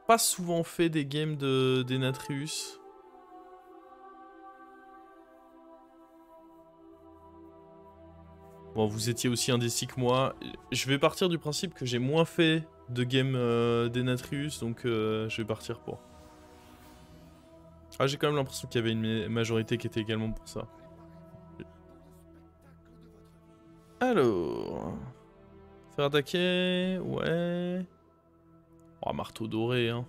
pas souvent fait des games de d'Enatrius. Bon, vous étiez aussi indécis que moi. Je vais partir du principe que j'ai moins fait de games d'Enatrius, donc je vais partir pour. Ah, j'ai quand même l'impression qu'il y avait une majorité qui était également pour ça. Alors... Faire attaquer... Ouais... Oh, marteau doré, hein.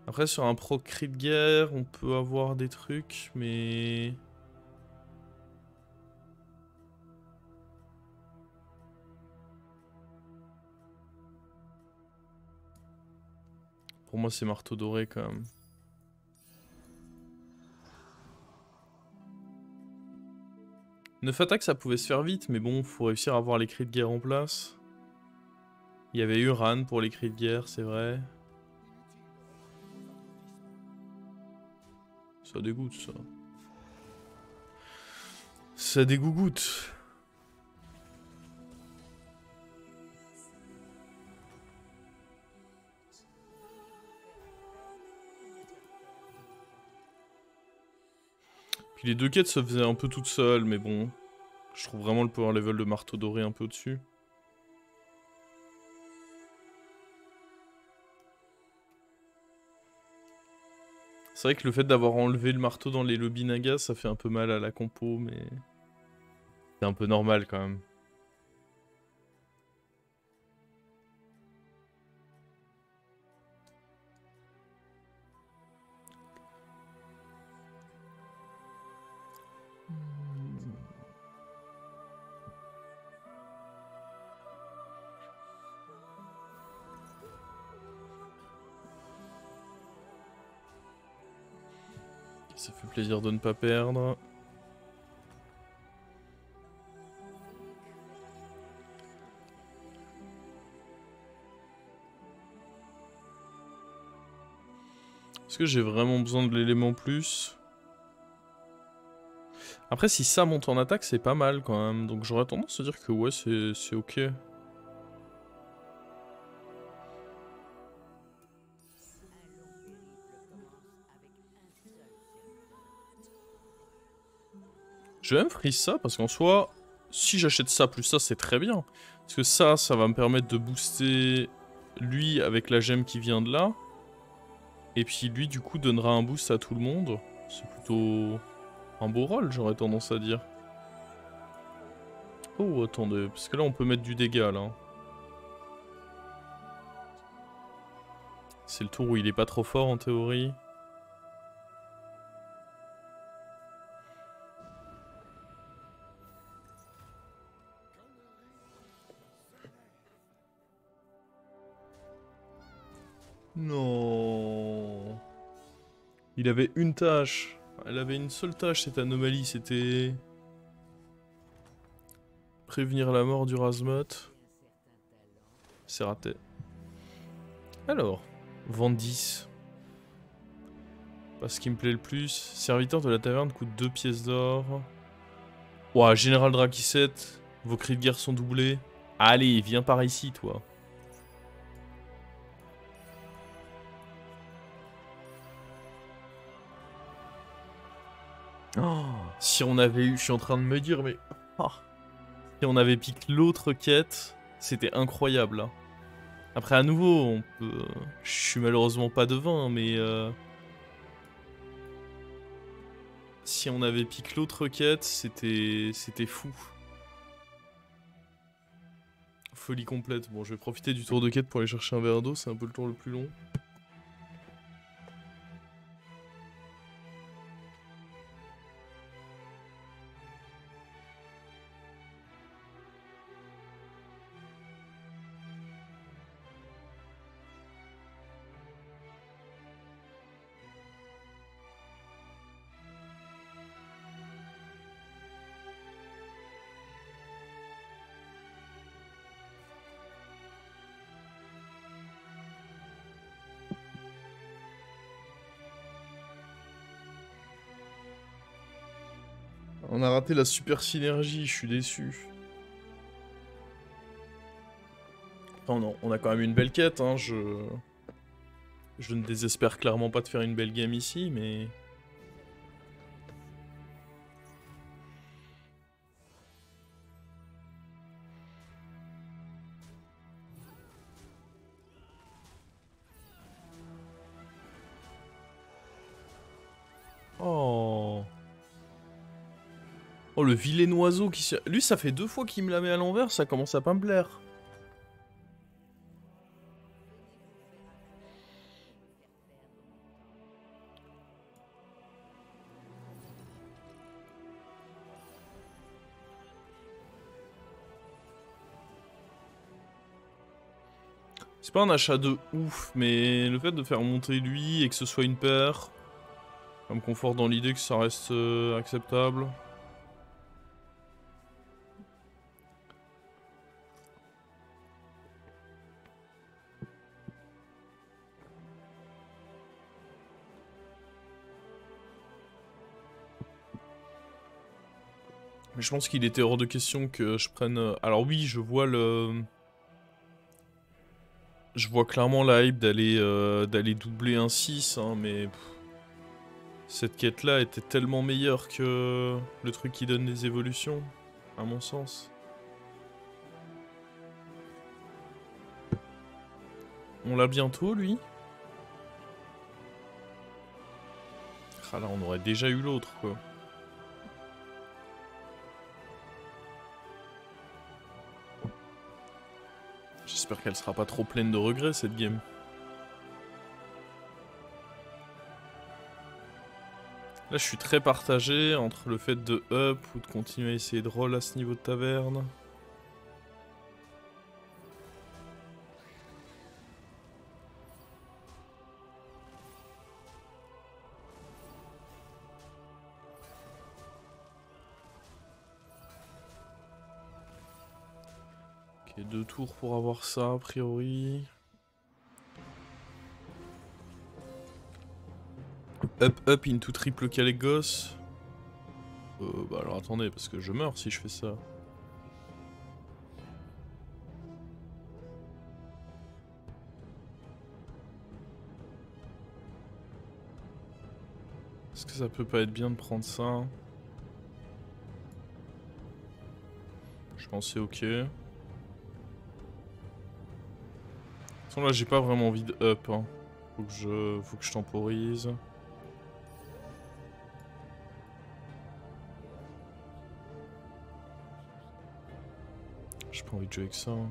Après, sur un proc cri de guerre, on peut avoir des trucs, mais... Pour moi, c'est marteau doré, quand même. Neuf attaques, ça pouvait se faire vite, mais bon, faut réussir à avoir les cris de guerre en place. Il y avait eu Ran pour les cris de guerre, c'est vrai. Ça dégoûte, ça. Ça dégoûte. Puis les deux quêtes se faisaient un peu toutes seules, mais bon. Je trouve vraiment le power level de marteau doré un peu au-dessus. C'est vrai que le fait d'avoir enlevé le marteau dans les lobbies Naga, ça fait un peu mal à la compo, mais... C'est un peu normal quand même. Ça fait plaisir de ne pas perdre. Est-ce que j'ai vraiment besoin de l'élément plus? Après, si ça monte en attaque, c'est pas mal quand même. Donc j'aurais tendance à dire que ouais, c'est ok. Je vais même freeze ça parce qu'en soi, si j'achète ça plus ça, c'est très bien. Parce que ça va me permettre de booster lui avec la gemme qui vient de là. Et puis lui, du coup, donnera un boost à tout le monde. C'est plutôt un beau rôle, j'aurais tendance à dire. Oh, attendez, parce que là, on peut mettre du dégât, là. C'est le tour où il est pas trop fort, en théorie. Non. Il avait une tâche. Elle avait une seule tâche, cette anomalie, c'était... Prévenir la mort du Razmot. C'est raté. Alors, vente 10. Pas ce qui me plaît le plus. Serviteur de la taverne coûte 2 pièces d'or. Ouah, Général Drakisset, vos cris de guerre sont doublés. Allez, viens par ici, toi. Oh, si on avait eu... Je suis en train de me dire, mais... Oh, si on avait piqué l'autre quête, c'était incroyable, là. Après, à nouveau, on peut... Je suis malheureusement pas devin, mais... Si on avait piqué l'autre quête, c'était fou. Folie complète. Bon, je vais profiter du tour de quête pour aller chercher un verre d'eau, c'est un peu le tour le plus long. On a raté la super synergie, je suis déçu. Enfin, non, on a quand même une belle quête, hein, Je ne désespère clairement pas de faire une belle game ici, mais... Oh. Oh, le vilain oiseau qui se... Lui, ça fait 2 fois qu'il me la met à l'envers, ça commence à pas me plaire. C'est pas un achat de ouf, mais le fait de faire monter lui et que ce soit une paire, ça me conforte dans l'idée que ça reste acceptable. Mais je pense qu'il était hors de question que je prenne... Alors oui, je vois le... Je vois clairement la hype d'aller doubler un 6, hein, mais... Cette quête-là était tellement meilleure que le truc qui donne les évolutions, à mon sens. On l'a bientôt, lui? Ah là, on aurait déjà eu l'autre, quoi. J'espère qu'elle sera pas trop pleine de regrets, cette game. Là, je suis très partagé entre le fait de up ou de continuer à essayer de roll à ce niveau de taverne. Ok, 2 tours pour avoir ça, a priori. Up into triple Calegos. Bah alors attendez, parce que je meurs si je fais ça. Est-ce que ça peut pas être bien de prendre ça? Je pense que c'est ok. De toute façon là j'ai pas vraiment envie de up, hein. Faut que je temporise. J'ai pas envie de jouer avec ça, hein.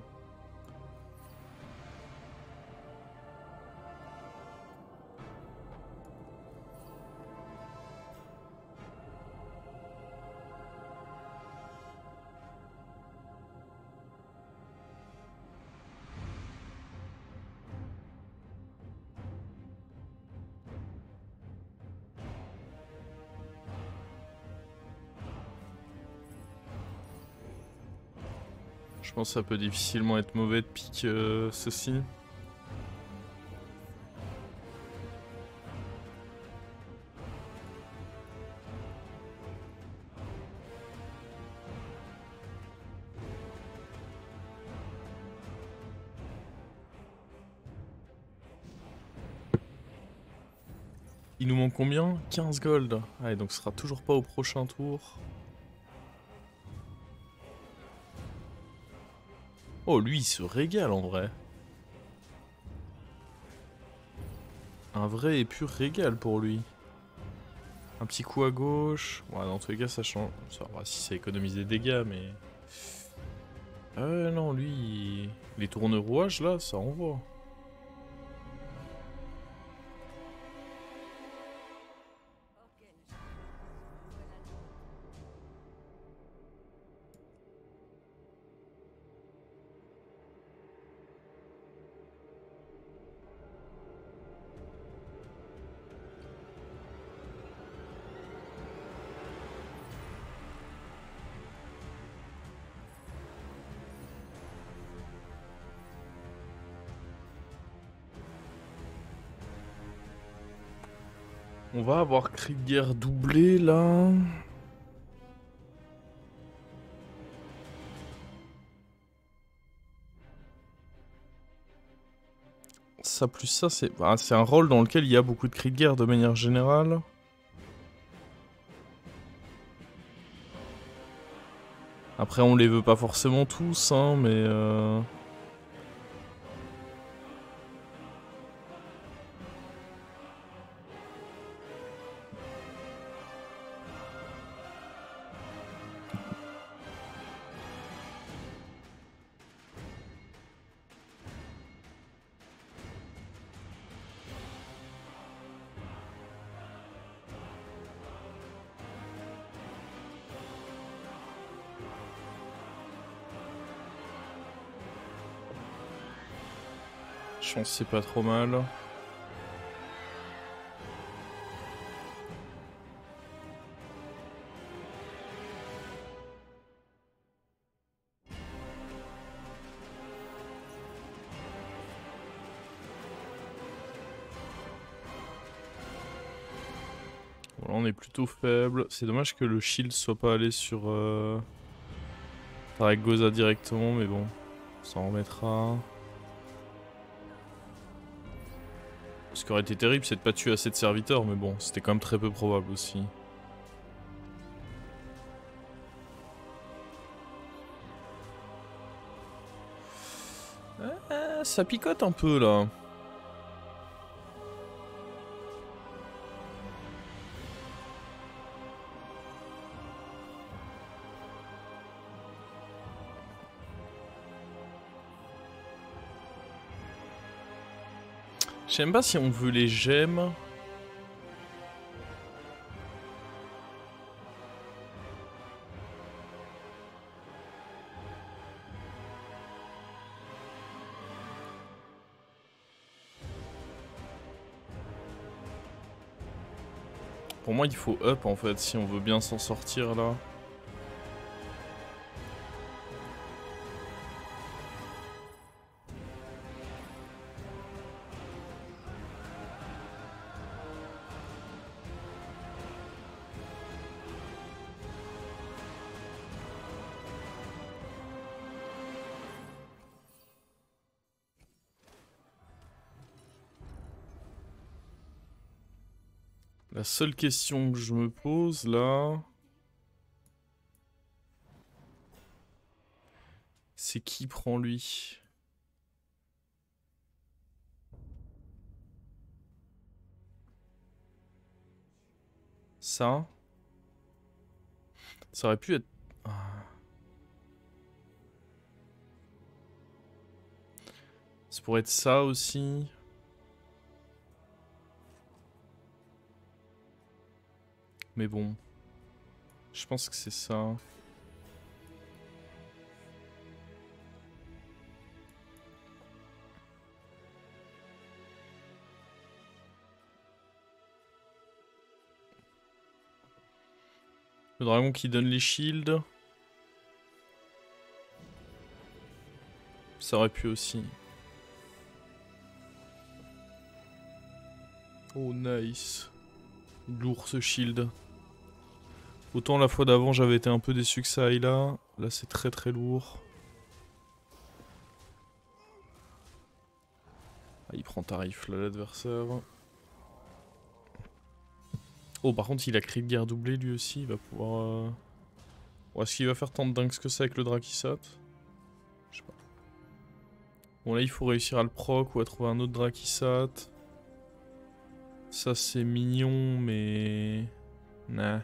Je pense que ça peut difficilement être mauvais de pique ceci. Il nous manque combien? 15 gold. Ah, et donc ce sera toujours pas au prochain tour. Oh, lui, il se régale en vrai. Un vrai et pur régal pour lui. Un petit coup à gauche. Ouais, dans tous les cas, ça change. Ça, ouais, si ça économise des dégâts, mais... non, lui... Les tourne-rouages, là, ça envoie. On va avoir cri de guerre doublé, là. ça plus ça, c'est un rôle dans lequel il y a beaucoup de cris de guerre de manière générale. Après, on les veut pas forcément tous, hein, mais... Je pense que c'est pas trop mal. Voilà, on est plutôt faible. C'est dommage que le shield soit pas allé sur Zaragoza directement, mais bon, on s'en remettra. Ce qui aurait été terrible, c'est de pas tuer assez de serviteurs, mais bon, c'était quand même très peu probable aussi. Ça picote un peu là. Je sais même pas si on veut les gemmes. Pour moi, il faut up en fait si on veut bien s'en sortir là. La seule question que je me pose là, c'est qui prend lui? Ça? Ça aurait pu être... Ah. Ça pourrait être ça aussi. Mais bon. Je pense que c'est ça. Le dragon qui donne les shields. Ça aurait pu aussi. Oh nice. Lourd ce shield. Autant la fois d'avant j'avais été un peu déçu que ça aille là. Là c'est très très lourd. Ah, il prend tarif là l'adversaire. Oh par contre il a cri de guerre doublé lui aussi. Il va pouvoir... Bon, est-ce qu'il va faire tant de dingues que ça avec le Drakisat? Je sais pas. Bon là il faut réussir à le proc ou à trouver un autre Drakisat. Ça c'est mignon mais... Nah.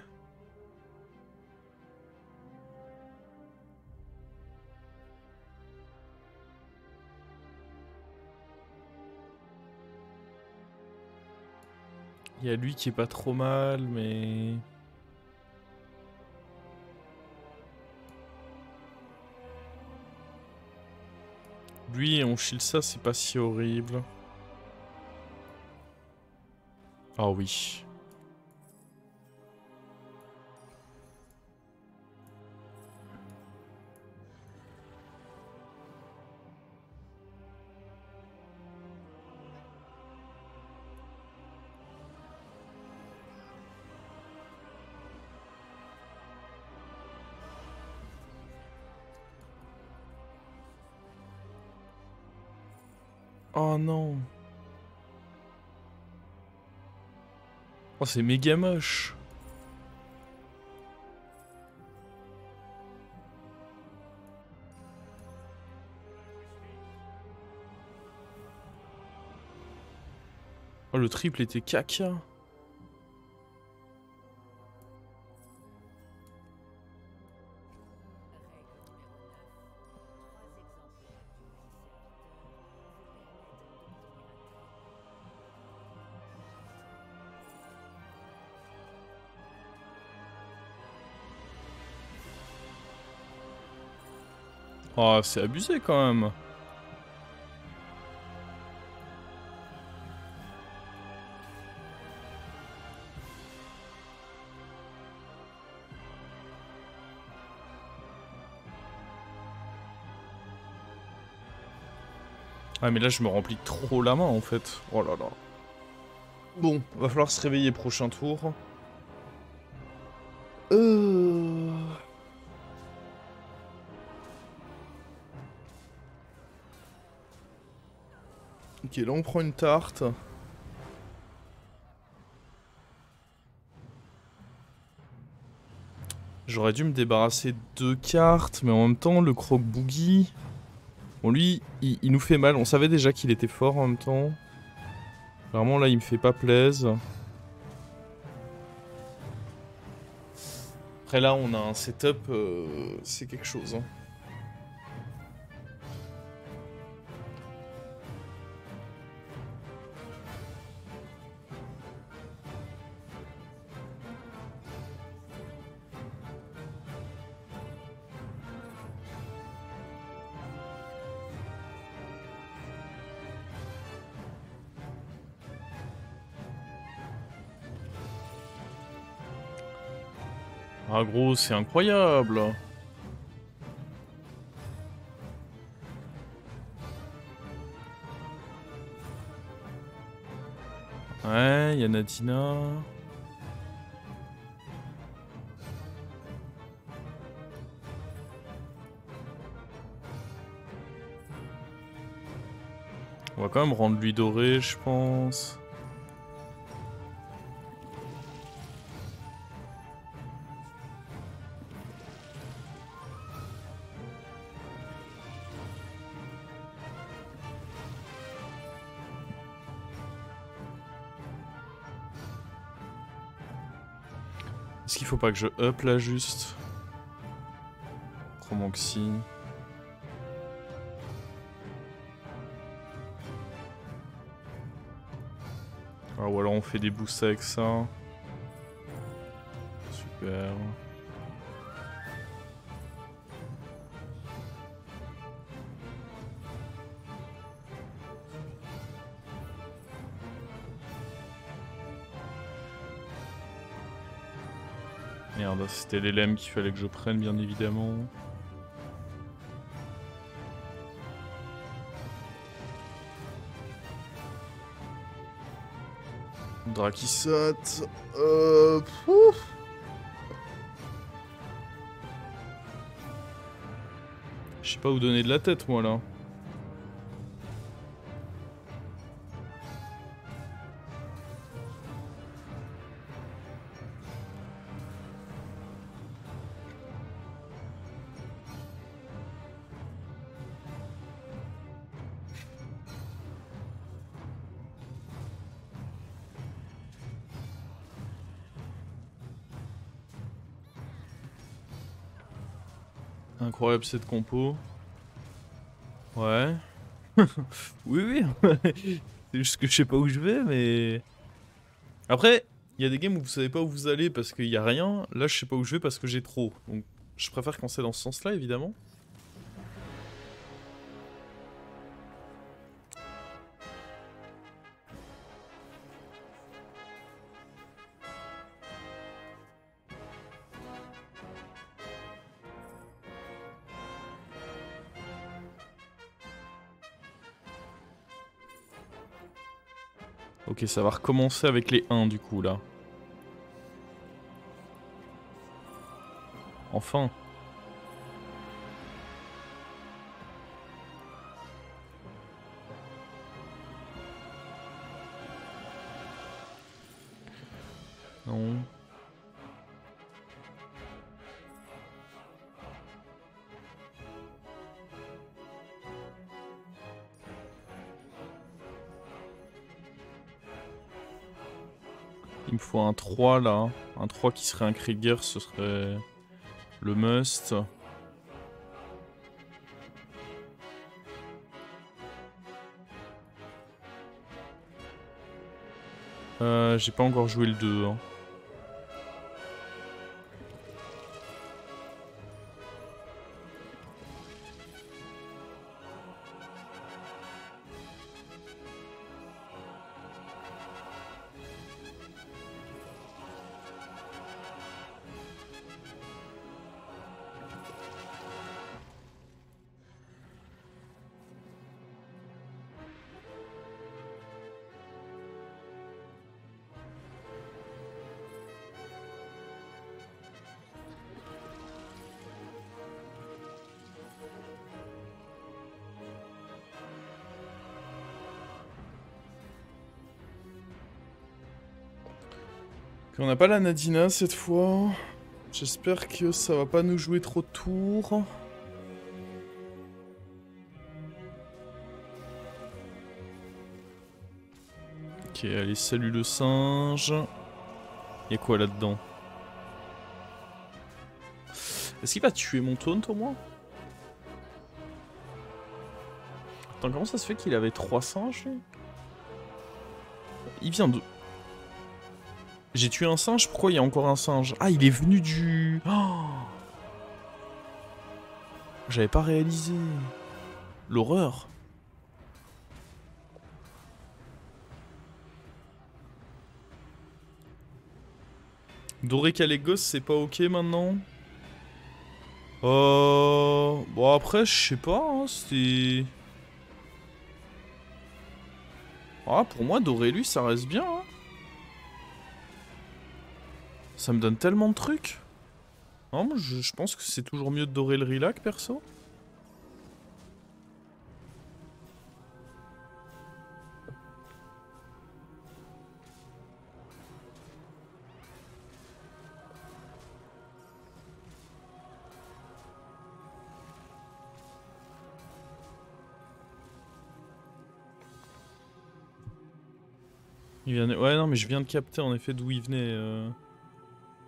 Il y a lui qui est pas trop mal mais... Lui on shield ça c'est pas si horrible. Ah oui. Oh non. Oh, c'est méga moche. Oh, le triple était caca. Oh, c'est abusé quand même. Ah mais là je me remplis trop la main en fait. Oh là là. Bon, va falloir se réveiller prochain tour. Ok, là on prend une tarte. J'aurais dû me débarrasser de 2 cartes, mais en même temps, le croque-boogie... Bon, lui, il nous fait mal. On savait déjà qu'il était fort en même temps. Vraiment, là, il me fait pas plaisir. Après, là, on a un setup... c'est quelque chose, hein. Ah, gros, c'est incroyable. Ouais, il y a Nadina. On va quand même rendre lui doré, je pense. Est-ce qu'il faut pas que je up là juste? Chromoxy. Ah, ou alors on fait des boosts avec ça. Super. Merde, c'était les lemmes qu'il fallait que je prenne, bien évidemment. Drakisat. Pouf. Je sais pas où donner de la tête, moi, là. Incroyable cette compo. Ouais. Oui, oui. C'est juste que je sais pas où je vais, mais... Après, il y a des games où vous savez pas où vous allez parce qu'il y a rien. Là, je sais pas où je vais parce que j'ai trop. Donc, je préfère quand c'est dans ce sens-là, évidemment. Ok, ça va recommencer avec les 1 du coup, là. Enfin. Non. Il me faut un 3 là. Un 3 qui serait un Krieger, ce serait le must. J'ai pas encore joué le 2. Hein. On n'a pas la Nadina cette fois. J'espère que ça va pas nous jouer trop de tours. Ok, allez, salut le singe. Y'a quoi là-dedans? Est-ce qu'il va tuer mon taunt au moins? Attends, comment ça se fait qu'il avait 3 singes lui? Il vient de... J'ai tué un singe, pourquoi il y a encore un singe? Ah, il est venu du... Oh, j'avais pas réalisé. L'horreur. Doré Calégos, c'est pas ok maintenant? Bon après, je sais pas, hein, c'était... Ah, pour moi, Doré lui, ça reste bien, hein. Ça me donne tellement de trucs. Non, moi, je pense que c'est toujours mieux de dorer le Rilac, perso. Il vient... Ouais, non, mais je viens de capter en effet d'où il venait,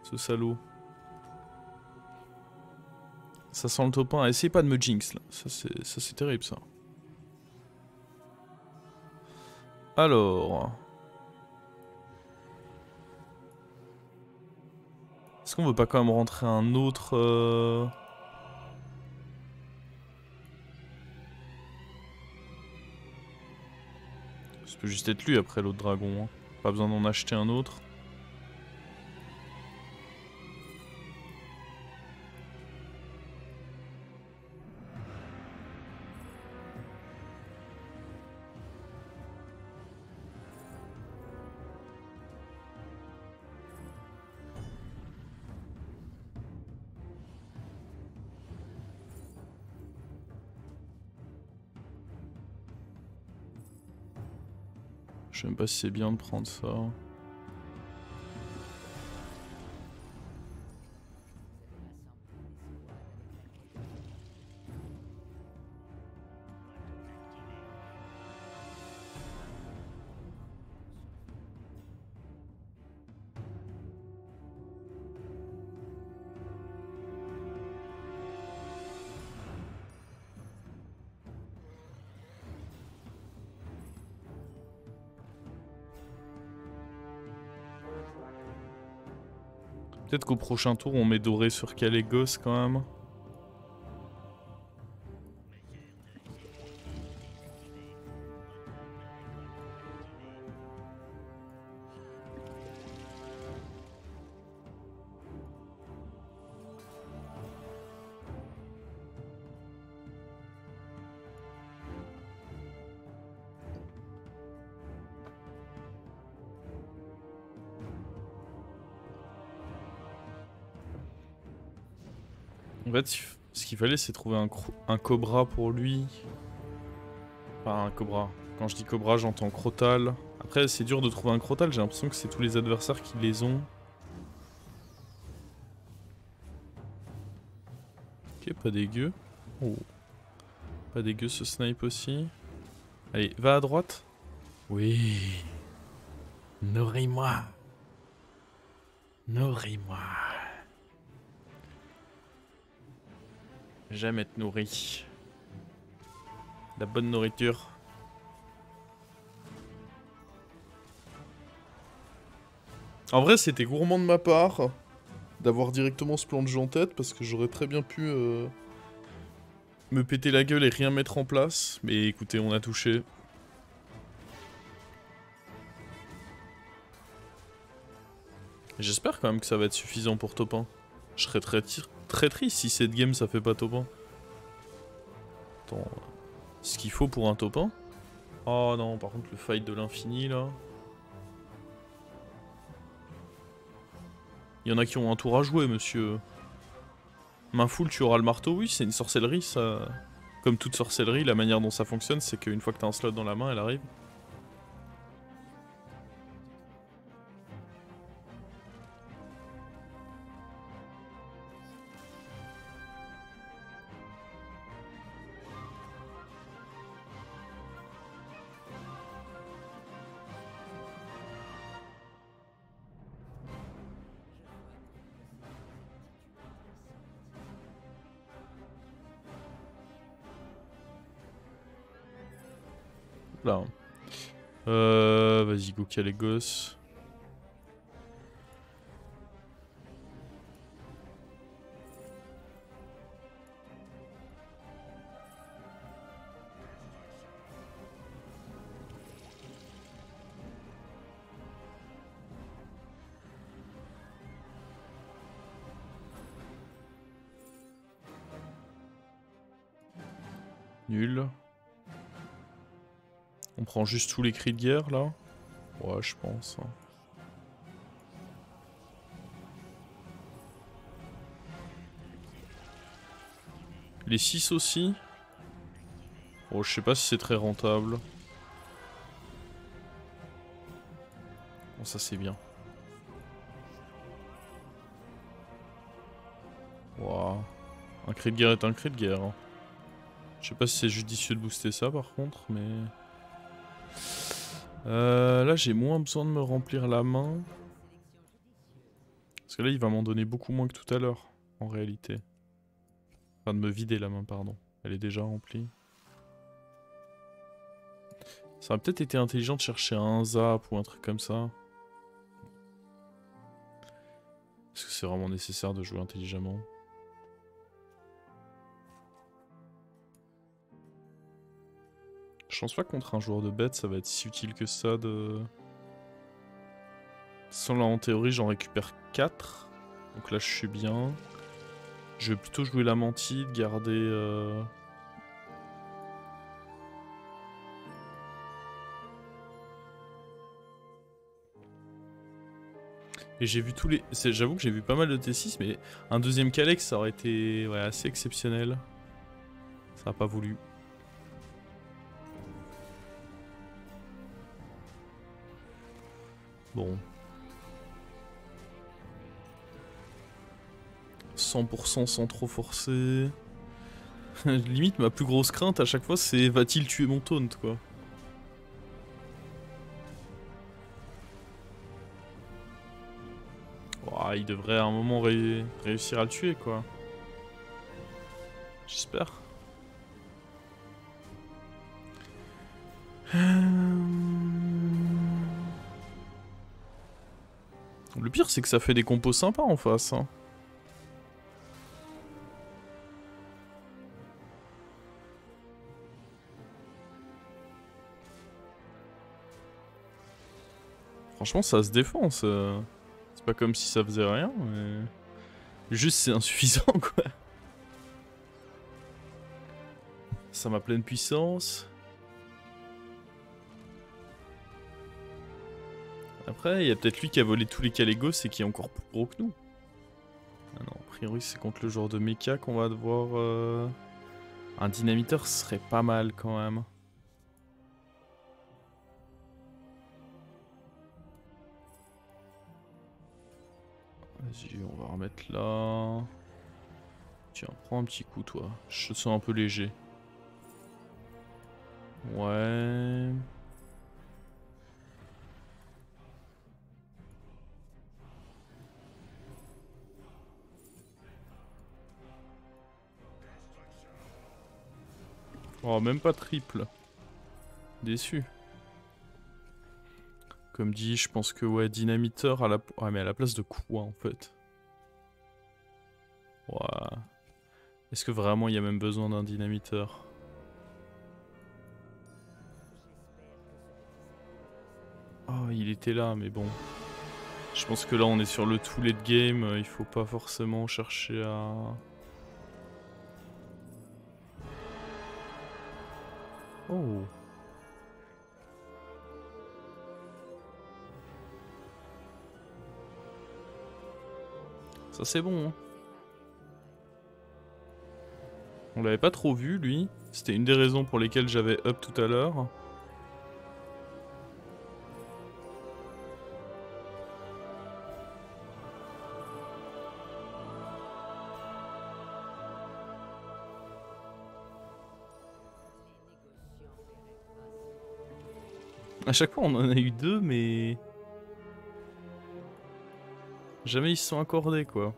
ce salaud. Ça sent le topin. Essayez pas de me jinx là. Ça c'est terrible ça. Alors. Est-ce qu'on veut pas quand même rentrer un autre Ça peut juste être lui après l'autre dragon. Hein. Pas besoin d'en acheter un autre. Je sais même pas si c'est bien de prendre ça. Peut-être qu'au prochain tour on met doré sur Calégos quand même. En fait, ce qu'il fallait, c'est trouver un Cobra pour lui. Enfin, un Cobra. Quand je dis Cobra, j'entends Crotal. Après, c'est dur de trouver un Crotal, j'ai l'impression que c'est tous les adversaires qui les ont. pas dégueu. Oh. Pas dégueu ce snipe aussi. Allez, va à droite. Oui. Nourris-moi. Nourris-moi. J'aime être nourri. La bonne nourriture. En vrai, c'était gourmand de ma part d'avoir directement ce plan de jeu en tête parce que j'aurais très bien pu me péter la gueule et rien mettre en place. Mais écoutez, on a touché. J'espère quand même que ça va être suffisant pour top 1. Je serais très triste si cette game ça fait pas top 1. Attends, ce qu'il faut pour un top 1. Oh non, par contre le fight de l'infini là. Il y en a qui ont un tour à jouer, monsieur. Main full, tu auras le marteau, oui, c'est une sorcellerie ça. Comme toute sorcellerie, la manière dont ça fonctionne, c'est qu'une fois que t'as un slot dans la main, elle arrive. Là. Vas-y, go les gosses. Nul. On prend juste tous les cris de guerre là. Ouais, je pense. Les 6 aussi. Oh, je sais pas si c'est très rentable. Bon, ça c'est bien. Waouh. Un cri de guerre est un cri de guerre. Hein. Je sais pas si c'est judicieux de booster ça par contre, mais... là j'ai moins besoin de me remplir la main. Parce que là il va m'en donner beaucoup moins que tout à l'heure, en réalité. Enfin de me vider la main, pardon. Elle est déjà remplie. Ça aurait peut-être été intelligent de chercher un zap ou un truc comme ça. Est-ce que c'est vraiment nécessaire de jouer intelligemment? Je pense pas que contre un joueur de bête ça va être si utile que ça de... Sans là en théorie j'en récupère 4. Donc là je suis bien. Je vais plutôt jouer la mantide, garder... Et j'ai vu tous les... J'avoue que j'ai vu pas mal de T6, mais un deuxième Kalex ça aurait été ouais, assez exceptionnel. Ça a pas voulu. Bon. 100% sans trop forcer. Limite ma plus grosse crainte à chaque fois c'est va-t-il tuer mon taunt quoi. Oh, il devrait à un moment réussir à le tuer quoi. J'espère. Le pire c'est que ça fait des compos sympas en face. Hein. Franchement ça se défend. C'est pas comme si ça faisait rien. Mais... Juste c'est insuffisant quoi. Ça m'a pleine puissance. Après, il y a peut-être lui qui a volé tous les Calégos et qui est encore plus gros que nous. Ah non, a priori c'est contre le genre de mecha qu'on va devoir... Un dynamiteur serait pas mal quand même. Vas-y, on va remettre là. Tiens, prends un petit coup, toi. Je te sens un peu léger. Ouais... Oh, même pas triple. Déçu. Comme dit, je pense que ouais, dynamiteur à la... Ouais, mais à la place de quoi en fait? Ouais. Est-ce que vraiment il y a même besoin d'un dynamiteur? Oh, il était là, mais bon. Je pense que là on est sur le tout late game, il faut pas forcément chercher à... Oh. Ça c'est bon, hein. On l'avait pas trop vu lui. C'était une des raisons pour lesquelles j'avais up tout à l'heure. À chaque fois on en a eu deux, mais... Jamais ils se sont accordés quoi.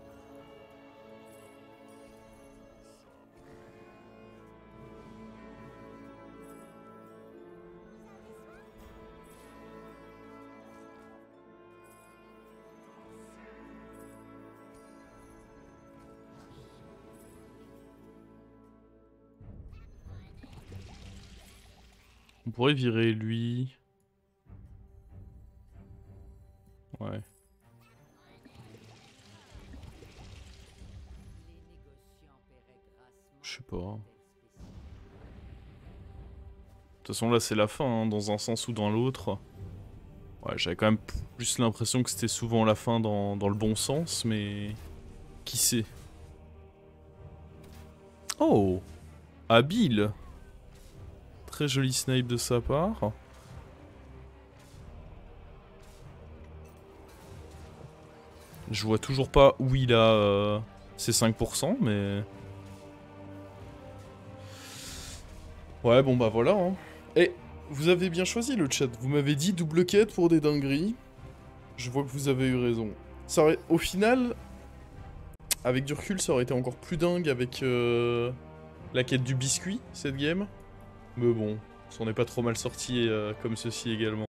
On pourrait virer lui. Ouais. Je sais pas. De toute façon là c'est la fin, hein, dans un sens ou dans l'autre. Ouais, j'avais quand même plus l'impression que c'était souvent la fin dans le bon sens, mais... Qui sait? Oh! Habile! Très joli snipe de sa part. Je vois toujours pas où il a ses 5%, mais... Ouais, bon bah voilà, hein. Et vous avez bien choisi le chat. Vous m'avez dit double quête pour des dingueries. Je vois que vous avez eu raison. Ça aurait... Au final, avec du recul, ça aurait été encore plus dingue avec la quête du biscuit, cette game. Mais bon, on s'en est pas trop mal sorti comme ceci également.